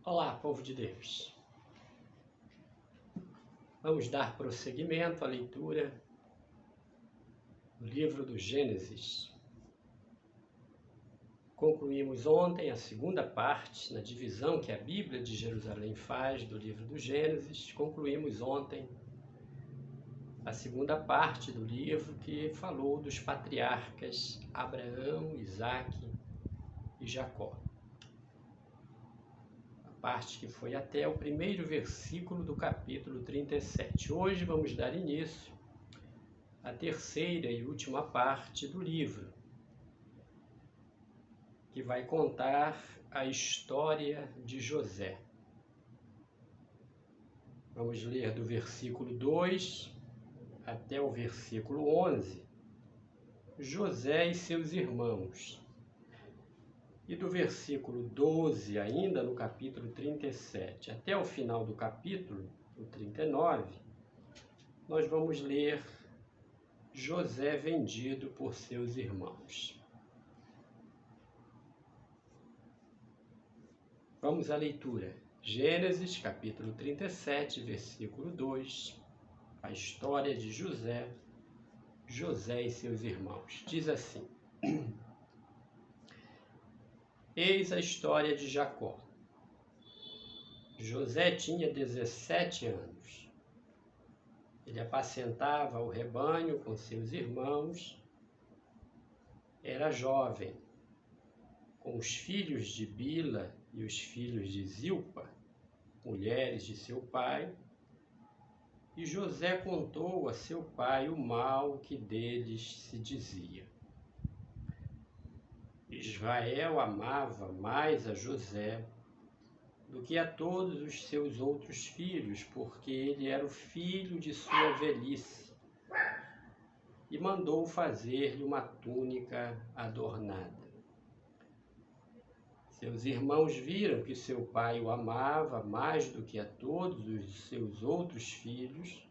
Olá, povo de Deus. Vamos dar prosseguimento à leitura do livro do Gênesis. Concluímos ontem a segunda parte, na divisão que a Bíblia de Jerusalém faz do livro do Gênesis. Concluímos ontem a segunda parte do livro que falou dos patriarcas Abraão, Isaque e Jacó. Parte que foi até o primeiro versículo do capítulo 37. Hoje vamos dar início à terceira e última parte do livro, que vai contar a história de José. Vamos ler do versículo 2 até o versículo 11, José e seus irmãos. E do versículo 12, ainda no capítulo 37, até o final do capítulo, o 39, nós vamos ler José vendido por seus irmãos. Vamos à leitura. Gênesis, capítulo 37, versículo 2, a história de José e seus irmãos. Diz assim: Eis a história de Jacó. José tinha 17 anos. Ele apacentava o rebanho com seus irmãos. Era jovem, com os filhos de Bila e os filhos de Zilpa, mulheres de seu pai. E José contou a seu pai o mal que deles se dizia. Israel amava mais a José do que a todos os seus outros filhos, porque ele era o filho de sua velhice, e mandou fazer-lhe uma túnica adornada. Seus irmãos viram que seu pai o amava mais do que a todos os seus outros filhos,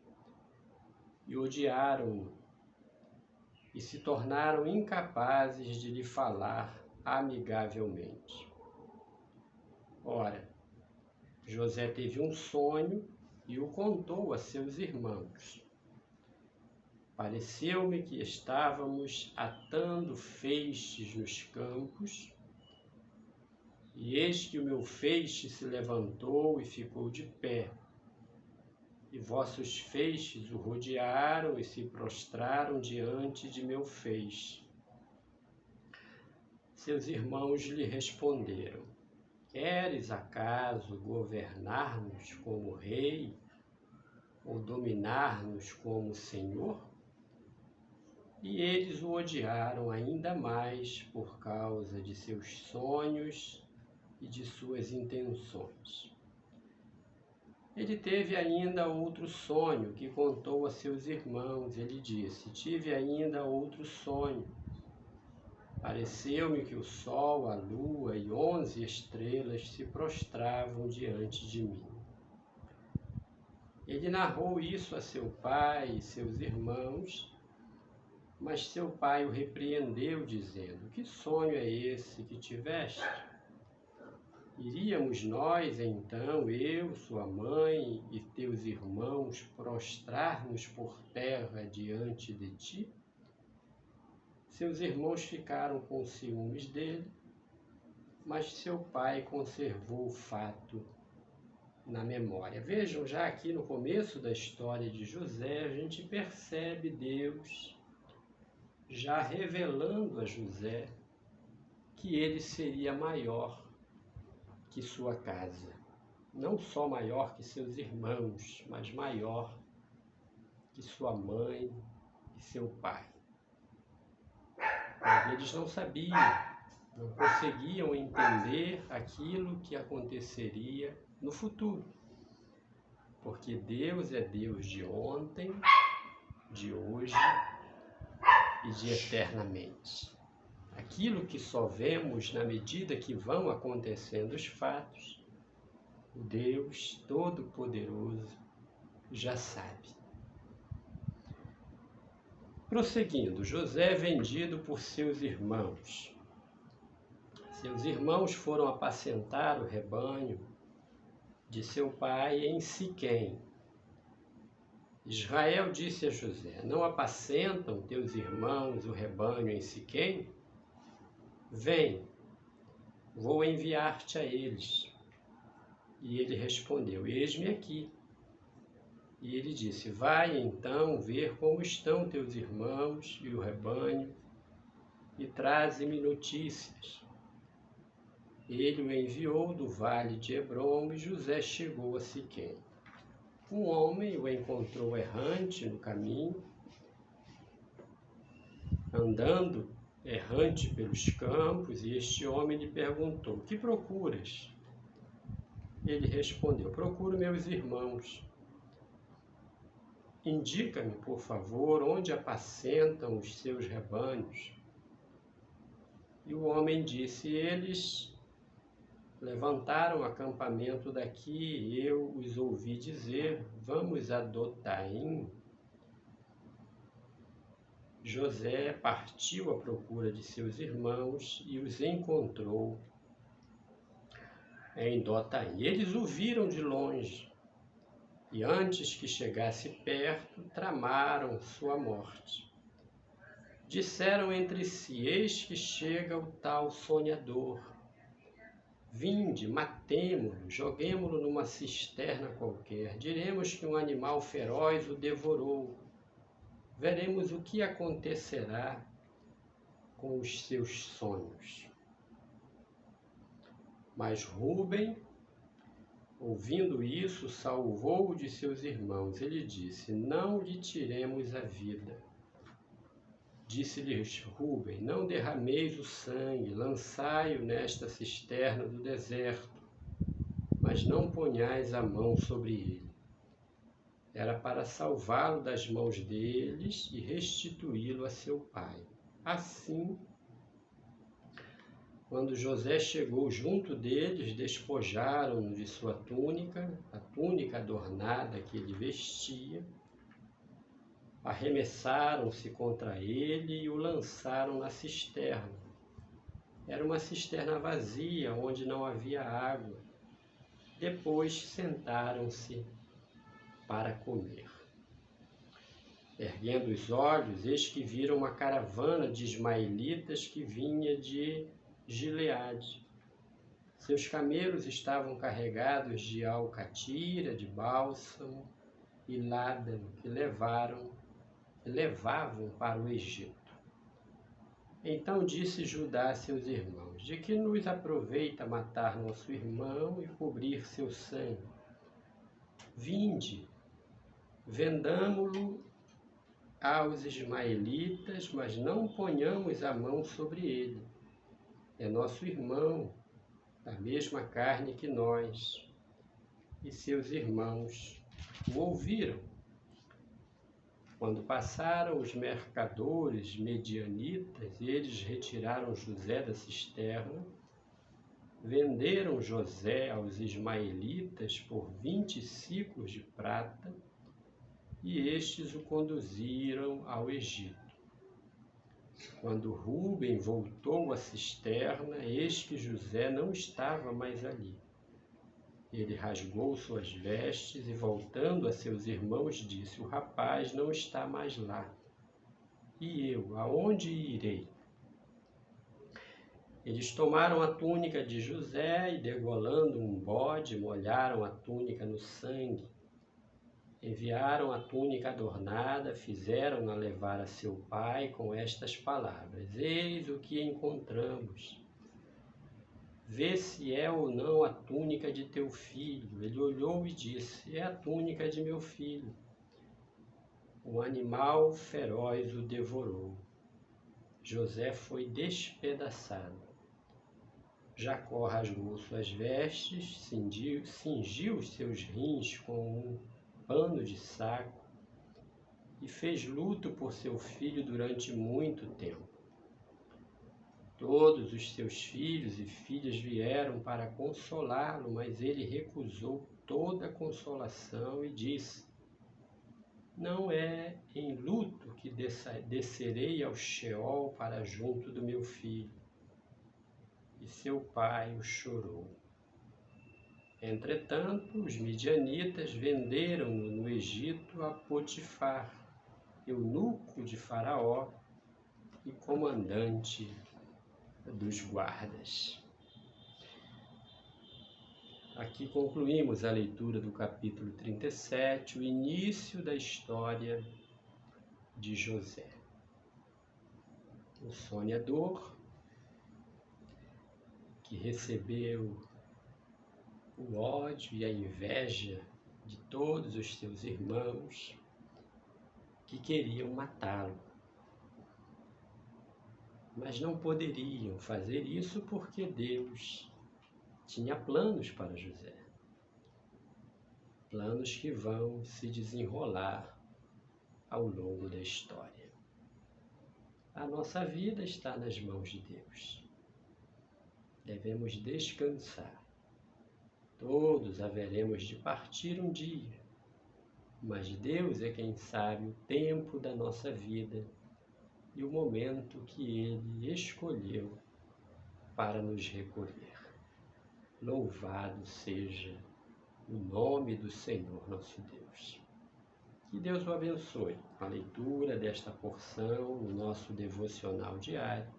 e odiaram-no, e se tornaram incapazes de lhe falar amigavelmente. Ora, José teve um sonho e o contou a seus irmãos. Pareceu-me que estávamos atando feixes nos campos, e eis que o meu feixe se levantou e ficou de pé, e vossos feixes o rodearam e se prostraram diante de meu feixe. Seus irmãos lhe responderam: Queres acaso governar-nos como rei, ou dominar-nos como senhor? E eles o odiaram ainda mais por causa de seus sonhos e de suas intenções. Ele teve ainda outro sonho que contou a seus irmãos. Ele disse: Tive ainda outro sonho. Pareceu-me que o sol, a lua e 11 estrelas se prostravam diante de mim. Ele narrou isso a seu pai e seus irmãos, mas seu pai o repreendeu, dizendo: Que sonho é esse que tiveste? Iríamos nós, então, eu, sua mãe e teus irmãos, prostrar-nos por terra diante de ti? Seus irmãos ficaram com ciúmes dele, mas seu pai conservou o fato na memória. Vejam, já aqui no começo da história de José, a gente percebe Deus já revelando a José que ele seria maior que sua casa. Não só maior que seus irmãos, mas maior que sua mãe e seu pai. Mas eles não sabiam, não conseguiam entender aquilo que aconteceria no futuro. Porque Deus é Deus de ontem, de hoje e de eternamente. Aquilo que só vemos na medida que vão acontecendo os fatos, o Deus Todo-Poderoso já sabe. Prosseguindo, José é vendido por seus irmãos. Seus irmãos foram apacentar o rebanho de seu pai em Siquém. Israel disse a José: não apacentam teus irmãos o rebanho em Siquém? Vem, vou enviar-te a eles. E ele respondeu: eis-me aqui. E ele disse: vai então ver como estão teus irmãos e o rebanho, e traze-me notícias. Ele o enviou do vale de Hebrom, e José chegou a Siquém. Um homem o encontrou errante no caminho, andando errante pelos campos, e este homem lhe perguntou: que procuras? Ele respondeu: procuro meus irmãos. Indica-me, por favor, onde apacentam os seus rebanhos. E o homem disse: eles levantaram acampamento daqui, e eu os ouvi dizer: vamos a Dotaim. José partiu à procura de seus irmãos e os encontrou em Dotaim. Eles o viram de longe, e antes que chegasse perto, tramaram sua morte. Disseram entre si: eis que chega o tal sonhador. Vinde, matemo-lo, joguemo-lo numa cisterna qualquer. Diremos que um animal feroz o devorou. Veremos o que acontecerá com os seus sonhos. Mas Rúben, ouvindo isso, salvou-o de seus irmãos. Ele disse: não lhe tiremos a vida. Disse-lhes Rúben: não derrameis o sangue, lançai-o nesta cisterna do deserto, mas não ponhais a mão sobre ele. Era para salvá-lo das mãos deles e restituí-lo a seu pai. Assim, quando José chegou junto deles, despojaram-no de sua túnica, a túnica adornada que ele vestia, arremessaram-se contra ele e o lançaram na cisterna. Era uma cisterna vazia, onde não havia água. Depois sentaram-se para comer. Erguendo os olhos, eis que viram uma caravana de ismaelitas que vinha de Gileade. Seus camelos estavam carregados de alcatira, de bálsamo e ládano, que levavam para o Egito. Então disse Judá a seus irmãos: de que nos aproveita matar nosso irmão e cobrir seu sangue? Vinde, vendamo-lo aos ismaelitas, mas não ponhamos a mão sobre ele. É nosso irmão, da mesma carne que nós. E seus irmãos o ouviram. Quando passaram os mercadores medianitas, eles retiraram José da cisterna, venderam José aos ismaelitas por 20 siclos de prata, e estes o conduziram ao Egito. Quando Rúben voltou à cisterna, eis que José não estava mais ali. Ele rasgou suas vestes e, voltando a seus irmãos, disse: o rapaz não está mais lá. E eu, aonde irei? Eles tomaram a túnica de José e, degolando um bode, molharam a túnica no sangue. Enviaram a túnica adornada, fizeram-na levar a seu pai com estas palavras: eis o que encontramos. Vê se é ou não a túnica de teu filho. Ele olhou e disse: é a túnica de meu filho. Um animal feroz o devorou. José foi despedaçado. Jacó rasgou suas vestes, cingiu os seus rins com um pano de saco e fez luto por seu filho durante muito tempo. Todos os seus filhos e filhas vieram para consolá-lo, mas ele recusou toda consolação e disse: não é em luto que descerei ao Sheol para junto do meu filho. E seu pai o chorou. Entretanto, os midianitas venderam-no no Egito a Potifar, eunuco de Faraó e comandante dos guardas. Aqui concluímos a leitura do capítulo 37, o início da história de José. O sonhador, que recebeu o ódio e a inveja de todos os seus irmãos que queriam matá-lo. Mas não poderiam fazer isso porque Deus tinha planos para José. Planos que vão se desenrolar ao longo da história. A nossa vida está nas mãos de Deus. Devemos descansar. Todos haveremos de partir um dia, mas Deus é quem sabe o tempo da nossa vida e o momento que Ele escolheu para nos recolher. Louvado seja o nome do Senhor nosso Deus. Que Deus o abençoe com a leitura desta porção no nosso devocional diário.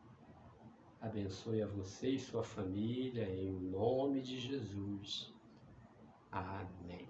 Abençoe a você e sua família, em nome de Jesus. Amém.